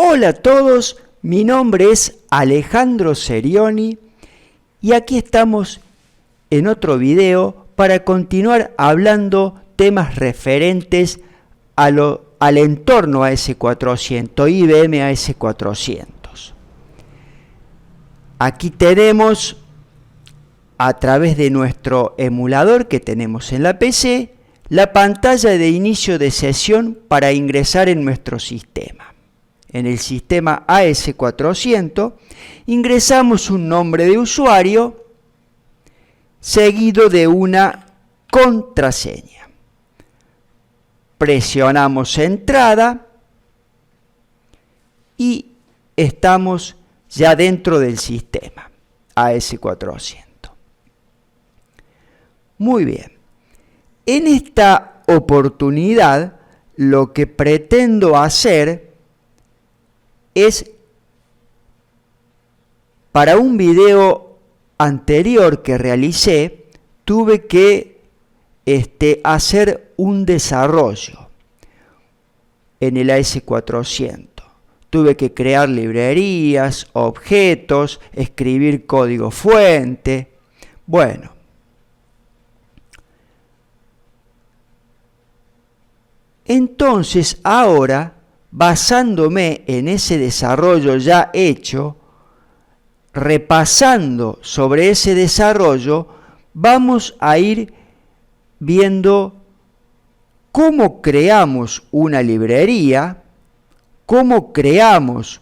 Hola a todos, mi nombre es Alejandro Serioni y aquí estamos en otro video para continuar hablando temas referentes al entorno AS400, IBM AS400. Aquí tenemos, a través de nuestro emulador que tenemos en la PC, la pantalla de inicio de sesión para ingresar en nuestro sistema. En el sistema AS400 ingresamos un nombre de usuario seguido de una contraseña. Presionamos entrada y estamos ya dentro del sistema AS400. Muy bien. En esta oportunidad lo que pretendo hacer es, para un video anterior que realicé, tuve que hacer un desarrollo en el AS400. Tuve que crear librerías, objetos, escribir código fuente. Bueno, entonces ahora, basándome en ese desarrollo ya hecho, repasando sobre ese desarrollo, vamos a ir viendo cómo creamos una librería, cómo creamos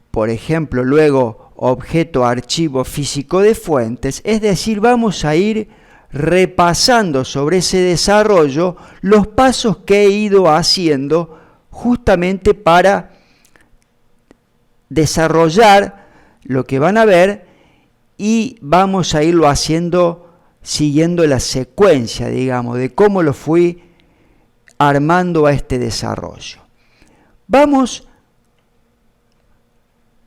por ejemplo, luego objeto archivo físico de fuentes. Es decir, vamos a ir repasando sobre ese desarrollo los pasos que he ido haciendo justamente para desarrollar lo que van a ver, y vamos a irlo haciendo siguiendo la secuencia, digamos, de cómo lo fui armando a este desarrollo.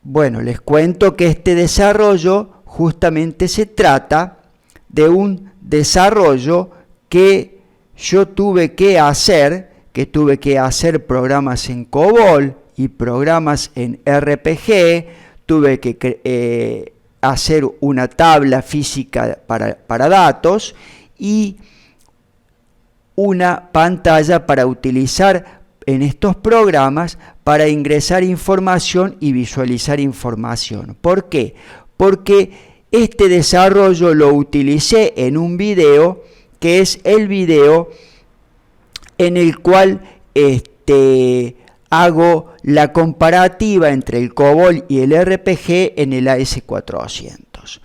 Bueno, les cuento que este desarrollo justamente se trata de un desarrollo que yo tuve que hacer programas en COBOL y programas en RPG, tuve que hacer una tabla física para datos y una pantalla para utilizar en estos programas para ingresar información y visualizar información. ¿Por qué? Porque este desarrollo lo utilicé en un video, que es el video en el cual hago la comparativa entre el COBOL y el RPG en el AS400.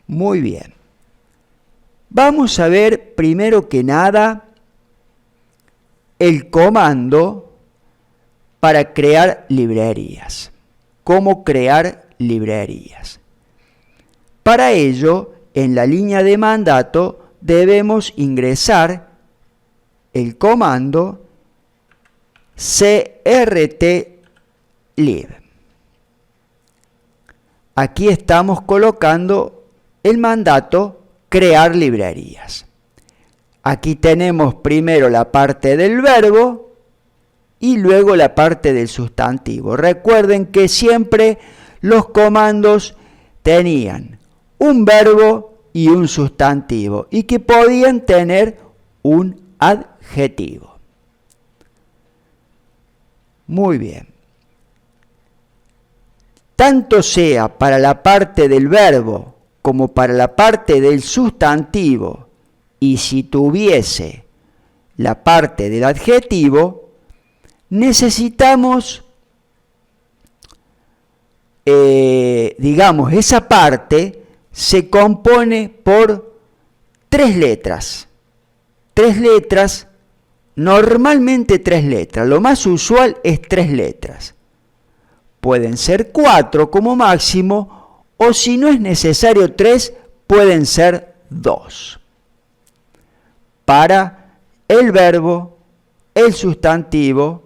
Muy bien. Vamos a ver primero que nada el comando para crear librerías. ¿Cómo crear librerías? Para ello, en la línea de mandato debemos ingresar el comando crtlib. Aquí estamos colocando el mandato crear librerías. Aquí tenemos primero la parte del verbo y luego la parte del sustantivo. Recuerden que siempre los comandos tenían un verbo y un sustantivo, y que podían tener un adjetivo. Muy bien. Tanto sea para la parte del verbo como para la parte del sustantivo, y si tuviese la parte del adjetivo, necesitamos, digamos, esa parte se compone por 3 letras. 3 letras, normalmente 3 letras. Lo más usual es 3 letras. Pueden ser 4 como máximo, o si no es necesario 3, pueden ser 2. Para el verbo, el sustantivo,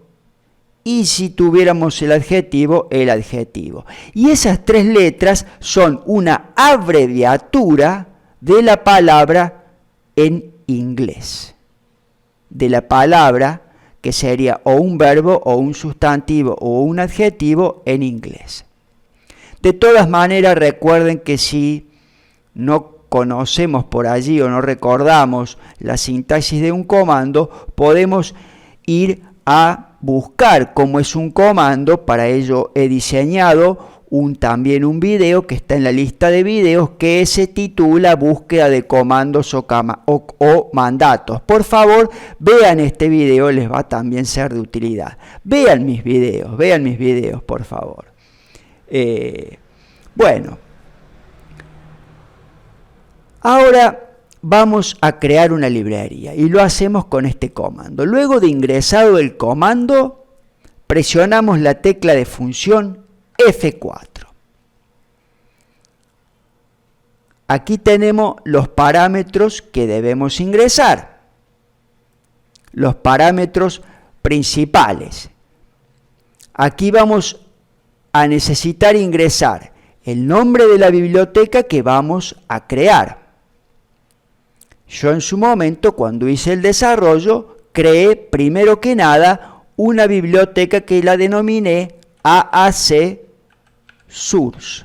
y si tuviéramos el adjetivo, el adjetivo. Y esas 3 letras son una abreviatura de la palabra en inglés. De la palabra que sería o un verbo o un sustantivo o un adjetivo en inglés. De todas maneras, recuerden que si no conocemos por allí o no recordamos la sintaxis de un comando, podemos ir a buscar cómo es un comando. Para ello he diseñado también un video que está en la lista de videos que se titula Búsqueda de comandos o mandatos. Por favor, vean este video, les va a también ser de utilidad. Vean mis videos, por favor. Bueno, ahora vamos a crear una librería y lo hacemos con este comando. Luego de ingresado el comando, presionamos la tecla de función F4. Aquí tenemos los parámetros que debemos ingresar, los parámetros principales. Aquí vamos a necesitar ingresar el nombre de la biblioteca que vamos a crear. Yo en su momento, cuando hice el desarrollo, creé primero que nada una biblioteca que la denominé AAC Source.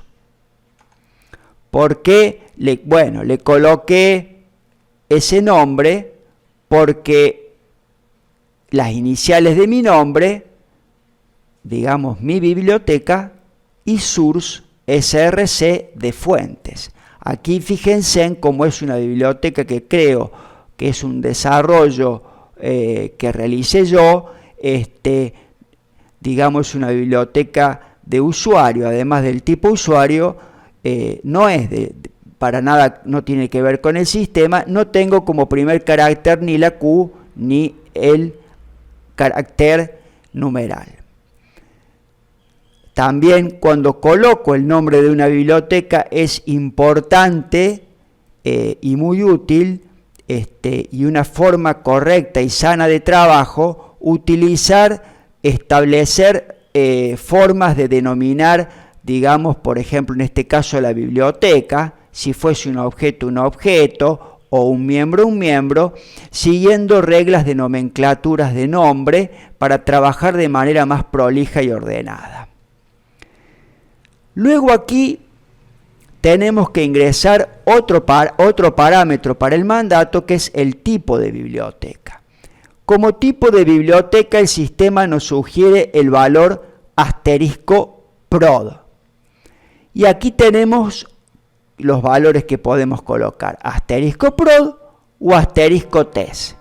¿Por qué? Le coloqué ese nombre porque las iniciales de mi nombre, digamos mi biblioteca, y source, SRC, de fuentes. Aquí fíjense en cómo es una biblioteca que creo que es un desarrollo que realicé yo, digamos una biblioteca de usuario, además del tipo usuario, no es para nada, no tiene que ver con el sistema, no tengo como primer carácter ni la Q ni el carácter numeral. También cuando coloco el nombre de una biblioteca es importante y muy útil y una forma correcta y sana de trabajo establecer formas de denominar, digamos, por ejemplo, en este caso la biblioteca, si fuese un objeto o un miembro, siguiendo reglas de nomenclaturas de nombre para trabajar de manera más prolija y ordenada. Luego aquí tenemos que ingresar otro parámetro para el mandato, que es el tipo de biblioteca. Como tipo de biblioteca, el sistema nos sugiere el valor *prod. Y aquí tenemos los valores que podemos colocar, *prod o *test.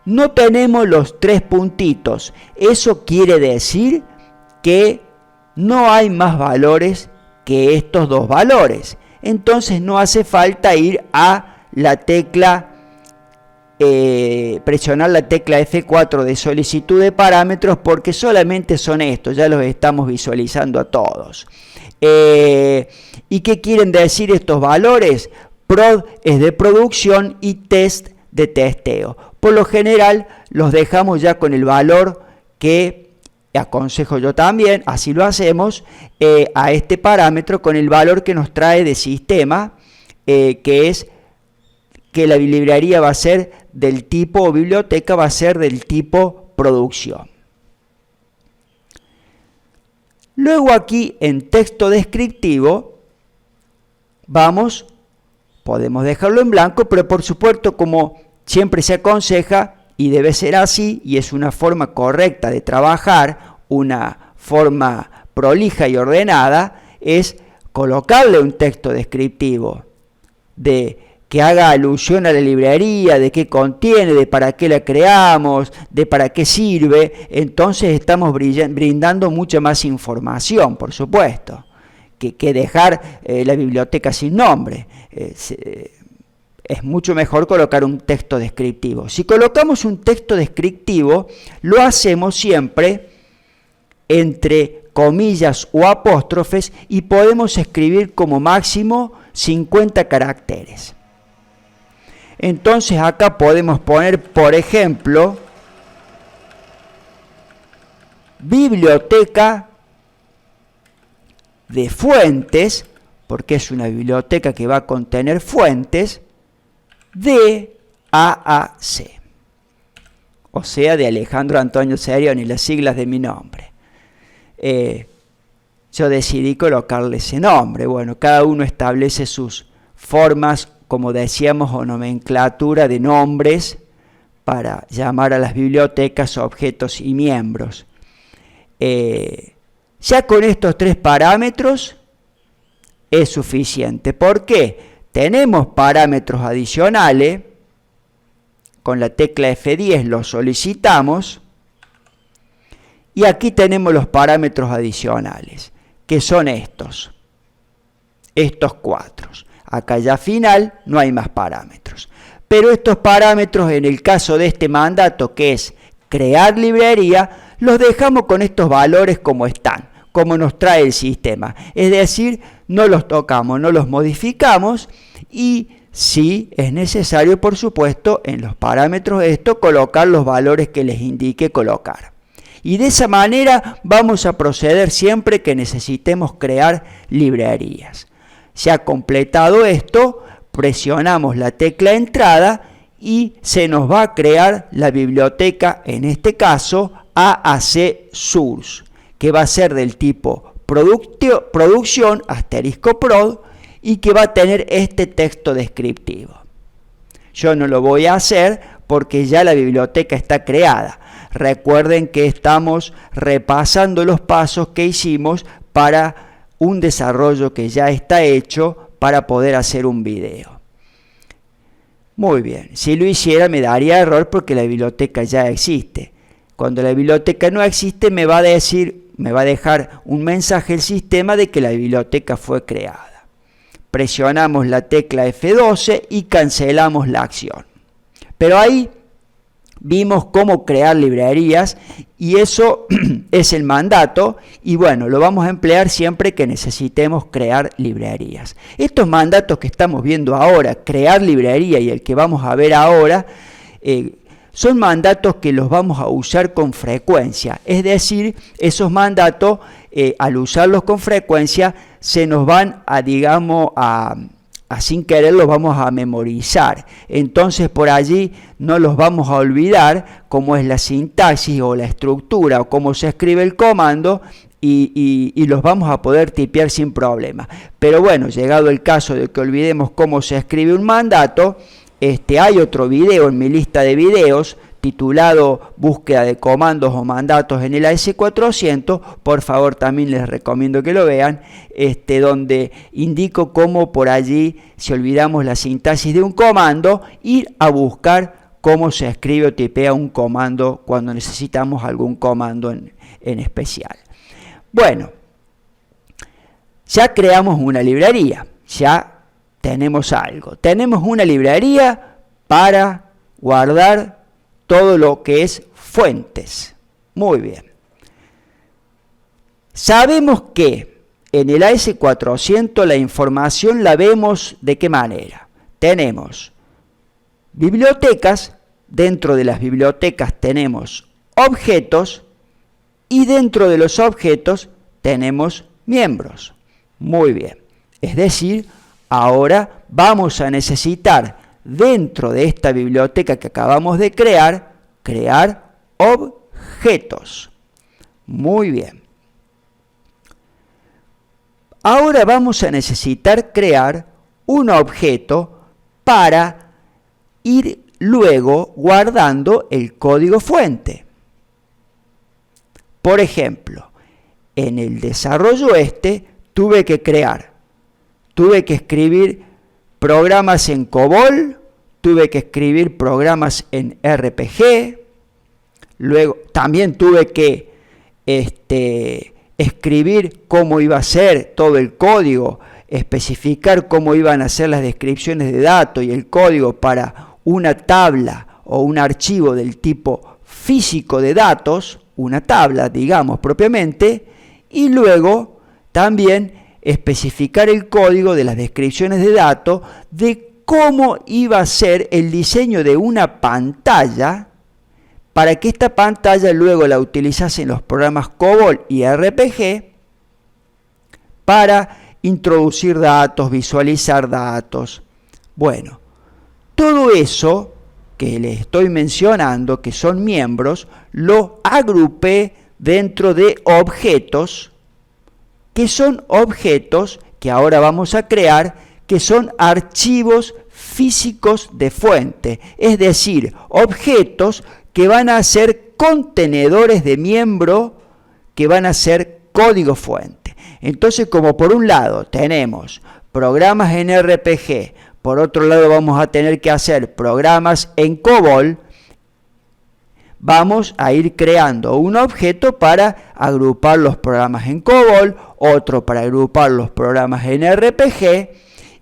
No tenemos los tres puntitos. Eso quiere decir que no hay más valores que estos dos valores. Entonces no hace falta ir a la tecla, presionar la tecla F4 de solicitud de parámetros, porque solamente son estos, ya los estamos visualizando a todos. ¿Y qué quieren decir estos valores? Prod es de producción y test de testeo. Por lo general los dejamos ya con el valor que aconsejo yo también, así lo hacemos, a este parámetro con el valor que nos trae de sistema, que es que la librería va a ser del tipo, o biblioteca va a ser del tipo producción. Luego aquí en texto descriptivo podemos dejarlo en blanco, pero por supuesto, como siempre se aconseja, y debe ser así, y es una forma correcta de trabajar, una forma prolija y ordenada, es colocarle un texto descriptivo que haga alusión a la librería, de qué contiene, de para qué la creamos, de para qué sirve. Entonces estamos brindando mucha más información, por supuesto, que dejar la biblioteca sin nombre. Es mucho mejor colocar un texto descriptivo. Si colocamos un texto descriptivo, lo hacemos siempre entre comillas o apóstrofes y podemos escribir como máximo 50 caracteres. Entonces acá podemos poner, por ejemplo, biblioteca de fuentes, porque es una biblioteca que va a contener fuentes, de AAC. o sea, de Alejandro Antonio Serioni, las siglas de mi nombre. Yo decidí colocarle ese nombre. Bueno, cada uno establece sus formas, como decíamos, o nomenclatura de nombres para llamar a las bibliotecas, objetos y miembros. Ya con estos 3 parámetros es suficiente. ¿Por qué? Tenemos parámetros adicionales. Con la tecla F10 los solicitamos. Y aquí tenemos los parámetros adicionales, que son estos 4. Acá ya final no hay más parámetros. Pero estos parámetros, en el caso de este mandato, que es crear librería, los dejamos con estos valores como están, como nos trae el sistema. Es decir, no los tocamos, no los modificamos, y sí es necesario, por supuesto, en los parámetros de esto, colocar los valores que les indique colocar. Y de esa manera vamos a proceder siempre que necesitemos crear librerías. Ya completado esto, presionamos la tecla entrada y se nos va a crear la biblioteca, en este caso AAC Source, que va a ser del tipo producción *prod y que va a tener este texto descriptivo. Yo no lo voy a hacer porque ya la biblioteca está creada. Recuerden que estamos repasando los pasos que hicimos para un desarrollo que ya está hecho para poder hacer un video. Muy bien, si lo hiciera me daría error porque la biblioteca ya existe. Cuando la biblioteca no existe me va a dejar un mensaje el sistema de que la biblioteca fue creada. Presionamos la tecla F12 y cancelamos la acción. Pero ahí vimos cómo crear librerías y eso es el mandato, y bueno, lo vamos a emplear siempre que necesitemos crear librerías. Estos mandatos que estamos viendo ahora, crear librería y el que vamos a ver ahora, son mandatos que los vamos a usar con frecuencia. Es decir, esos mandatos, al usarlos con frecuencia, se nos van a, digamos, sin querer los vamos a memorizar. Entonces por allí no los vamos a olvidar cómo es la sintaxis o la estructura o cómo se escribe el comando, y los vamos a poder tipear sin problema. Pero bueno, llegado el caso de que olvidemos cómo se escribe un mandato, hay otro video en mi lista de videos titulado Búsqueda de comandos o mandatos en el AS400, por favor también les recomiendo que lo vean, donde indico cómo por allí, si olvidamos la sintaxis de un comando, ir a buscar cómo se escribe o tipea un comando cuando necesitamos algún comando en especial. Bueno, ya creamos una librería, ya tenemos algo. Tenemos una librería para guardar todo lo que es fuentes. Muy bien. Sabemos que en el AS400 la información la vemos de qué manera. Tenemos bibliotecas, dentro de las bibliotecas tenemos objetos y dentro de los objetos tenemos miembros. Muy bien. Es decir, ahora vamos a necesitar, dentro de esta biblioteca que acabamos de crear objetos. Muy bien. Ahora vamos a necesitar crear un objeto para ir luego guardando el código fuente. Por ejemplo, en el desarrollo tuve que escribir programas en COBOL, tuve que escribir programas en RPG, luego también tuve que escribir cómo iba a ser todo el código, especificar cómo iban a ser las descripciones de datos y el código para una tabla o un archivo del tipo físico de datos, una tabla, digamos, propiamente, y luego también especificar el código de las descripciones de datos de cómo iba a ser el diseño de una pantalla para que esta pantalla luego la utilizase en los programas COBOL y RPG para introducir datos, visualizar datos. Bueno, todo eso que les estoy mencionando, que son miembros, los agrupé dentro de objetos, que son objetos que ahora vamos a crear, que son archivos físicos de fuente, es decir, objetos que van a ser contenedores de miembro, que van a ser código fuente. Entonces, como por un lado tenemos programas en RPG, por otro lado vamos a tener que hacer programas en COBOL, vamos a ir creando un objeto para agrupar los programas en COBOL, otro para agrupar los programas en RPG,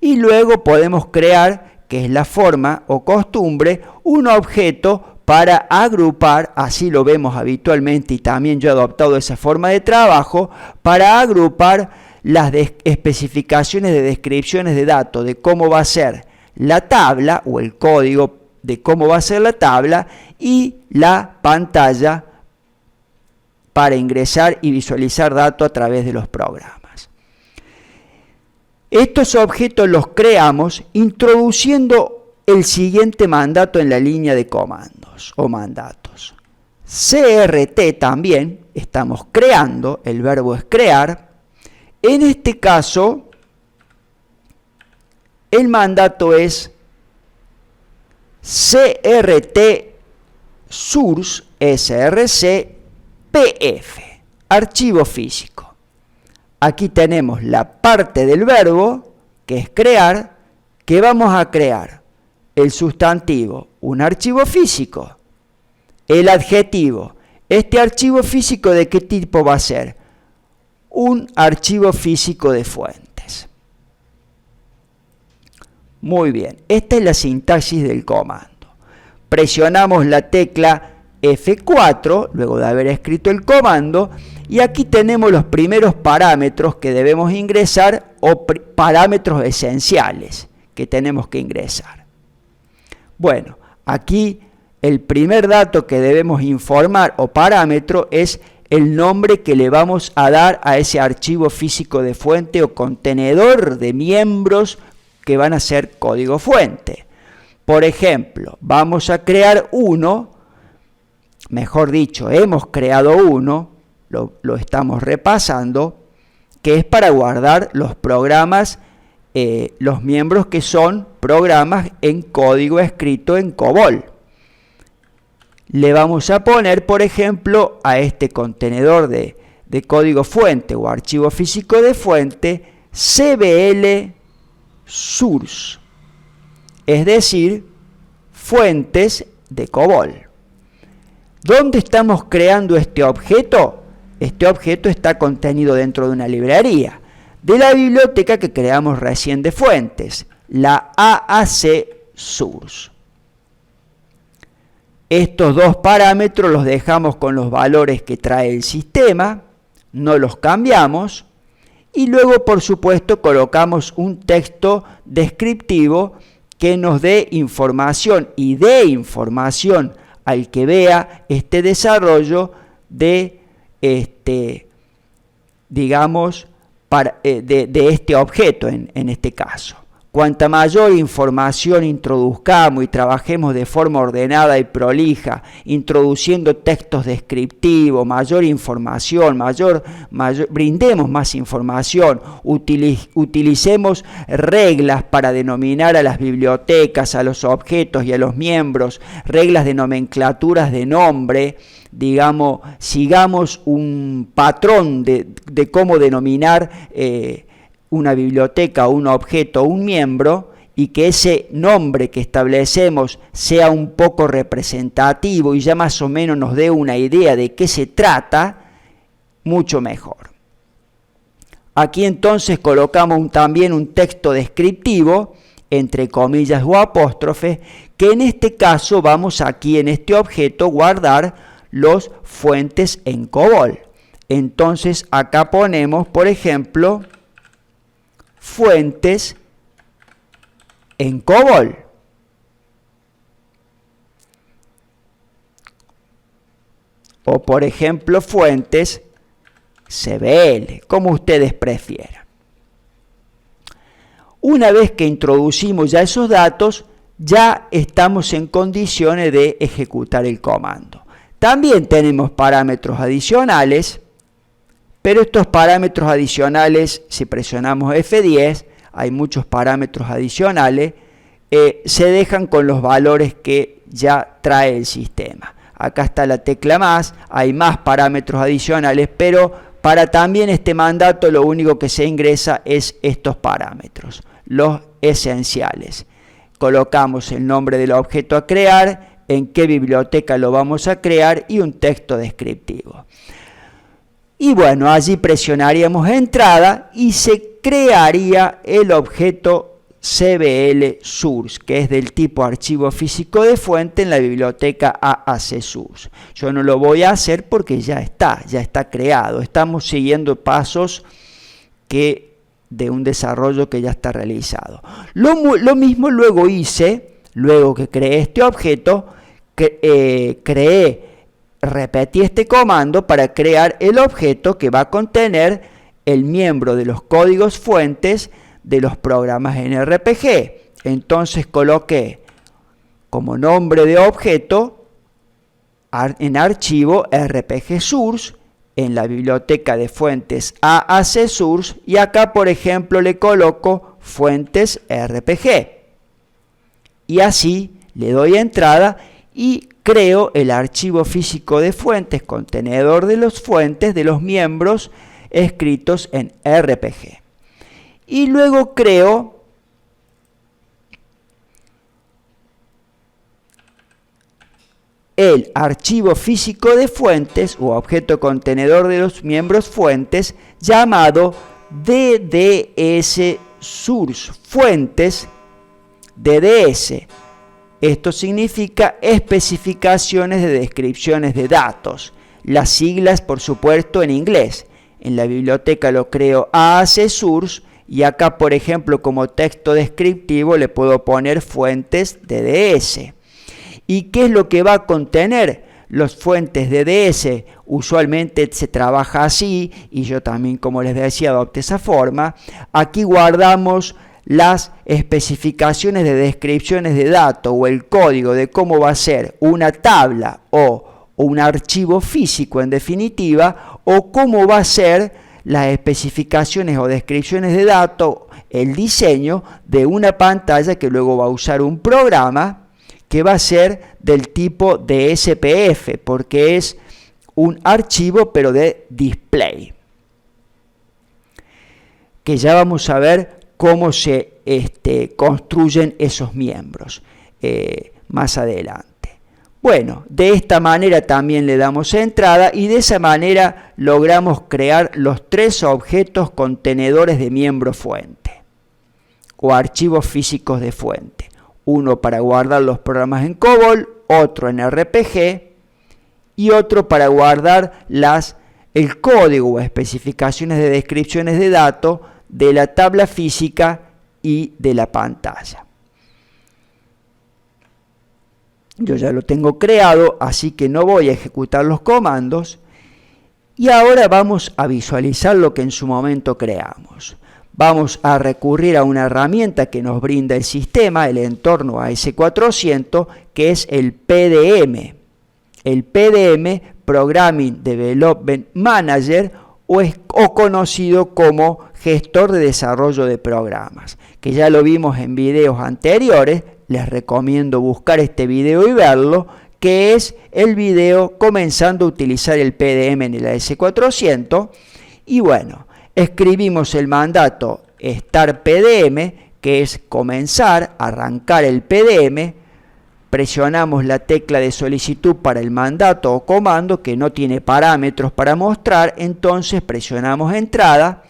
y luego podemos crear, que es la forma o costumbre, un objeto para agrupar, así lo vemos habitualmente y también yo he adoptado esa forma de trabajo, para agrupar las especificaciones de descripciones de datos de cómo va a ser la tabla o el código de cómo va a ser la tabla y la pantalla para ingresar y visualizar datos a través de los programas. Estos objetos los creamos introduciendo el siguiente mandato en la línea de comandos o mandatos. CRT también, estamos creando, el verbo es crear. En este caso, el mandato es CRT source src pf, archivo físico. Aquí tenemos la parte del verbo, que es crear, que vamos a crear. El sustantivo, un archivo físico. El adjetivo, este archivo físico, ¿de qué tipo va a ser? Un archivo físico de fuentes. Muy bien, esta es la sintaxis del comando. Presionamos la tecla F4, luego de haber escrito el comando, y aquí tenemos los primeros parámetros que debemos ingresar, o parámetros esenciales que tenemos que ingresar. Bueno, aquí el primer dato que debemos informar o parámetro es el nombre que le vamos a dar a ese archivo físico de fuente o contenedor de miembros que van a ser código fuente. Por ejemplo, vamos a crear uno, mejor dicho, hemos creado uno, lo estamos repasando, que es para guardar los programas, los miembros que son programas en código escrito en COBOL. Le vamos a poner, por ejemplo, a este contenedor de código fuente o archivo físico de fuente, CBL source, es decir, fuentes de COBOL. ¿Dónde estamos creando este objeto? Este objeto está contenido dentro de una librería, de la biblioteca que creamos recién de fuentes, la AAC source. Estos dos parámetros los dejamos con los valores que trae el sistema, no los cambiamos, y luego, por supuesto, colocamos un texto descriptivo que nos dé información y dé información al que vea este desarrollo de digamos, de este objeto en este caso. Cuanta mayor información introduzcamos y trabajemos de forma ordenada y prolija, introduciendo textos descriptivos, mayor información, brindemos más información, utilicemos reglas para denominar a las bibliotecas, a los objetos y a los miembros, reglas de nomenclaturas de nombre, digamos, sigamos un patrón de cómo denominar una biblioteca, un objeto, un miembro, y que ese nombre que establecemos sea un poco representativo y ya más o menos nos dé una idea de qué se trata, mucho mejor. Aquí entonces colocamos también un texto descriptivo, entre comillas o apóstrofes, que en este caso vamos aquí en este objeto guardar los fuentes en COBOL. Entonces acá ponemos, por ejemplo, fuentes en COBOL. O por ejemplo fuentes CBL, como ustedes prefieran. Una vez que introducimos ya esos datos, ya estamos en condiciones de ejecutar el comando. También tenemos parámetros adicionales, pero estos parámetros adicionales, si presionamos F10, hay muchos parámetros adicionales, se dejan con los valores que ya trae el sistema. Acá está la tecla más, hay más parámetros adicionales, pero para también este mandato lo único que se ingresa es estos parámetros, los esenciales. Colocamos el nombre del objeto a crear, en qué biblioteca lo vamos a crear y un texto descriptivo. Y bueno, allí presionaríamos entrada y se crearía el objeto CBL Source, que es del tipo archivo físico de fuente en la biblioteca AAC Source. Yo no lo voy a hacer porque ya está creado. Estamos siguiendo pasos de un desarrollo que ya está realizado. Lo mismo luego hice, luego que creé este objeto, repetí este comando para crear el objeto que va a contener el miembro de los códigos fuentes de los programas en RPG. Entonces coloqué como nombre de objeto en archivo RPG Source en la biblioteca de fuentes AAC Source y acá por ejemplo le coloco fuentes RPG y así le doy entrada y creo el archivo físico de fuentes, contenedor de los fuentes de los miembros escritos en RPG. Y luego creo el archivo físico de fuentes o objeto contenedor de los miembros fuentes llamado DDS Source Fuentes DDS. Esto significa especificaciones de descripciones de datos. Las siglas, por supuesto, en inglés. En la biblioteca lo creo AAC Source y acá, por ejemplo, como texto descriptivo le puedo poner fuentes DDS. ¿Y qué es lo que va a contener los fuentes DDS? Usualmente se trabaja así y yo también, como les decía, adopté esa forma. Aquí guardamos las especificaciones de descripciones de datos o el código de cómo va a ser una tabla o un archivo físico en definitiva, o cómo va a ser las especificaciones o descripciones de datos, el diseño de una pantalla que luego va a usar un programa que va a ser del tipo de SPF, porque es un archivo pero de display, que ya vamos a ver cómo se construyen esos miembros más adelante. Bueno, de esta manera también le damos entrada y de esa manera logramos crear los tres objetos contenedores de miembro fuente o archivos físicos de fuente. Uno para guardar los programas en COBOL, otro en RPG y otro para guardar el código o especificaciones de descripciones de datos de la tabla física y de la pantalla. Yo ya lo tengo creado, así que no voy a ejecutar los comandos. Y ahora vamos a visualizar lo que en su momento creamos. Vamos a recurrir a una herramienta que nos brinda el sistema, el entorno AS400, que es el PDM. El PDM, Programming Development Manager, o conocido como gestor de desarrollo de programas, que ya lo vimos en videos anteriores. Les recomiendo buscar este video y verlo, que es el video comenzando a utilizar el PDM en el AS400. Y bueno, escribimos el mandato start PDM, que es comenzar, arrancar el PDM. Presionamos la tecla de solicitud para el mandato o comando que no tiene parámetros para mostrar, entonces presionamos entrada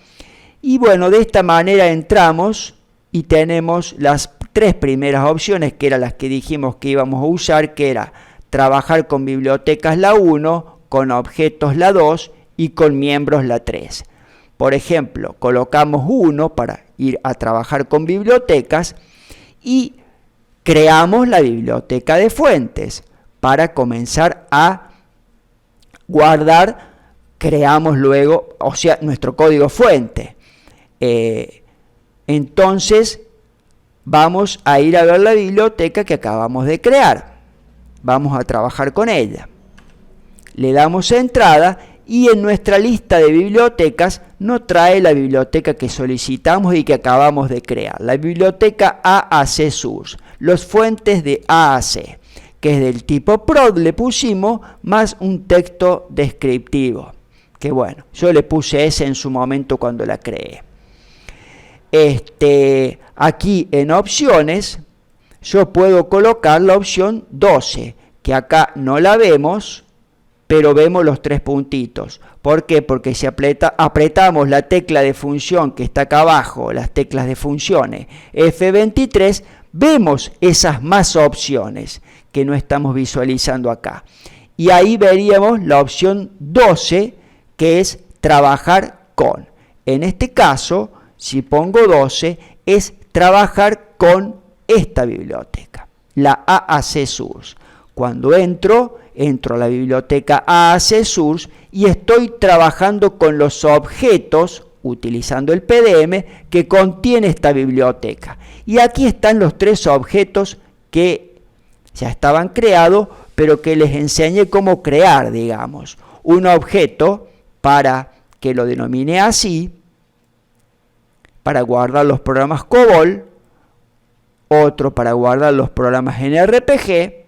y bueno, de esta manera entramos y tenemos las tres primeras opciones que eran las que dijimos que íbamos a usar, que era trabajar con bibliotecas la 1, con objetos la 2 y con miembros la 3. Por ejemplo, colocamos 1 para ir a trabajar con bibliotecas y creamos la biblioteca de fuentes para comenzar a guardar, creamos luego, o sea, nuestro código fuente. Entonces, vamos a ir a ver la biblioteca que acabamos de crear. Vamos a trabajar con ella. Le damos entrada y en nuestra lista de bibliotecas nos trae la biblioteca que solicitamos y que acabamos de crear. La biblioteca AAC Source, los fuentes de AAC, que es del tipo prod, le pusimos más un texto descriptivo. Que bueno, yo le puse ese en su momento cuando la creé. Aquí en opciones, yo puedo colocar la opción 12, que acá no la vemos, pero vemos los tres puntitos. ¿Por qué? Porque si apretamos la tecla de función que está acá abajo, las teclas de funciones, F23, vemos esas más opciones que no estamos visualizando acá. Y ahí veríamos la opción 12, que es trabajar con. En este caso, si pongo 12, es trabajar con esta biblioteca, la AAC Source. Cuando entro a la biblioteca AAC Source y estoy trabajando con los objetos, utilizando el PDM, que contiene esta biblioteca. Y aquí están los tres objetos que ya estaban creados, pero que les enseñé cómo crear, digamos. Un objeto para que lo denomine así, para guardar los programas COBOL, otro para guardar los programas NRPG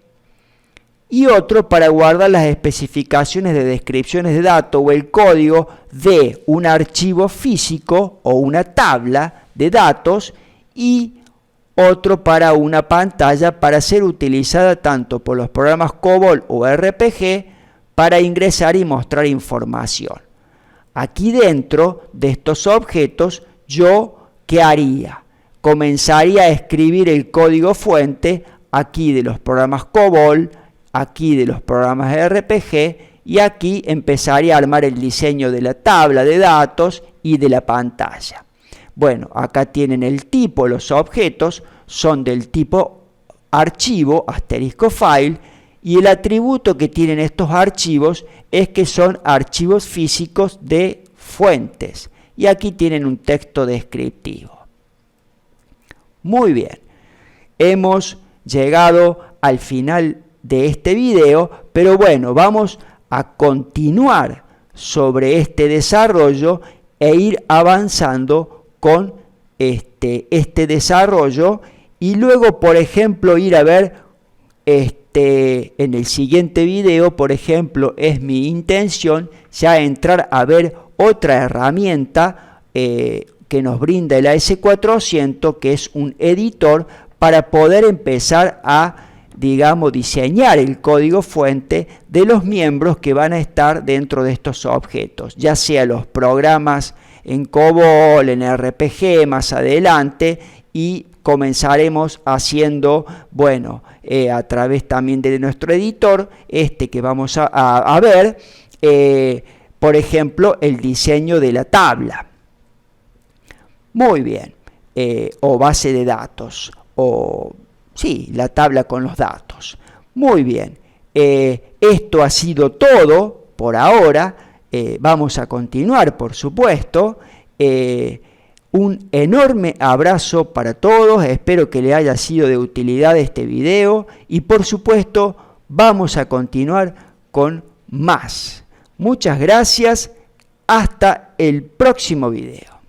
y otro para guardar las especificaciones de descripciones de datos o el código de un archivo físico o una tabla de datos y otro para una pantalla para ser utilizada tanto por los programas COBOL o RPG para ingresar y mostrar información. Aquí dentro de estos objetos, yo, ¿qué haría? Comenzaría a escribir el código fuente aquí de los programas COBOL, aquí de los programas RPG y aquí empezaría a armar el diseño de la tabla de datos y de la pantalla. Bueno, acá tienen el tipo, los objetos son del tipo archivo, asterisco file, y el atributo que tienen estos archivos es que son archivos físicos de fuentes. Y aquí tienen un texto descriptivo. Muy bien, hemos llegado al final de este video, pero bueno, vamos a continuar sobre este desarrollo e ir avanzando con este desarrollo y luego, por ejemplo, ir a ver en el siguiente video, por ejemplo, es mi intención ya entrar a ver otra herramienta que nos brinda el AS400, que es un editor para poder empezar a, digamos, diseñar el código fuente de los miembros que van a estar dentro de estos objetos, ya sea los programas en COBOL, en RPG más adelante, y comenzaremos haciendo, bueno, a través también de nuestro editor, que vamos a ver, por ejemplo, el diseño de la tabla. Muy bien, o base de datos, o sí, la tabla con los datos. Muy bien, esto ha sido todo por ahora. Vamos a continuar, por supuesto. Un enorme abrazo para todos, espero que les haya sido de utilidad este video y por supuesto vamos a continuar con más. Muchas gracias, hasta el próximo video.